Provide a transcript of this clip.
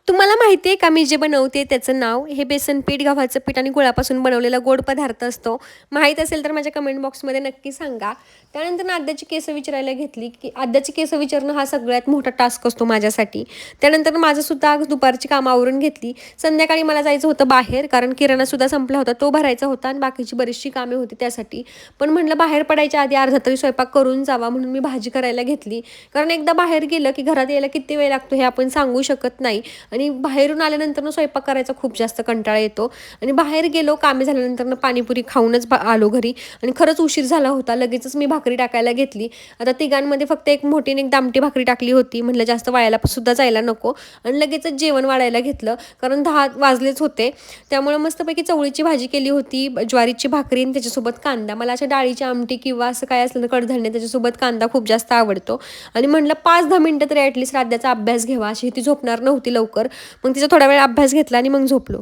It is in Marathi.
तुम्हाला माहिती आहे का मी जे बनवते त्याचं नाव? हे बेसन पीठ, गव्हाचं पीठ आणि गुळापासून बनवलेला गोड पदार्थ असतो. माहीत असेल तर माझ्या कमेंट बॉक्समध्ये नक्की सांगा. त्यानंतर ना आद्याची केसं विचारायला घेतली, की आद्याची केसं विचारणं हा सगळ्यात मोठा टास्क असतो माझ्यासाठी. त्यानंतर माझंसुद्धा आज दुपारची कामं आवरून घेतली. संध्याकाळी मला जायचं होतं बाहेर, कारण किराणासुद्धा संपला होता. तो भरायचा होता आणि बाकीची बरीचशी कामे होती त्यासाठी. पण म्हटलं बाहेर पडायच्या आधी अर्धा तरी स्वयंपाक करून जावा, म्हणून मी भाजी करायला घेतली. कारण एकदा बाहेर गेलं, की घरात यायला किती वेळ लागतो हे आपण सांगू शकत नाही. आणि बाहेरून आल्यानंतर स्वयंपाक करायचा खूप जास्त कंटाळा येतो आणि बाहेर गेलो कामे झाल्यानंतर पाणीपुरी खाऊनच आलो घरी आणि खरंच उशीर झाला होता. लगेचच मी भाकरी टाकायला घेतली. आता तिघांमध्ये फक्त एक मोठी आणि एक दामटी भाकरी टाकली होती. म्हटलं जास्त वायाला सुद्धा जायला नको आणि लगेचच जेवण वाढायला घेतलं, कारण 10 वाजलेच होते. त्यामुळे मस्तपैकी चवळीची भाजी केली होती, ज्वारीची भाकरी आणि त्याच्यासोबत कांदा. मला अशा डाळीची आमटी किंवा असं काय असलं तर कडधान्य त्याच्यासोबत कांदा खूप जास्त आवडतो आणि म्हटलं 5-10 मिनिटं तरी ॲटलीस्ट राध्याचा अभ्यास घ्यावा. अशी ती झोपणार नव्हती लवकर. मग तिचा थोडा वेळ अभ्यास घेतला आणि मग झोपलो.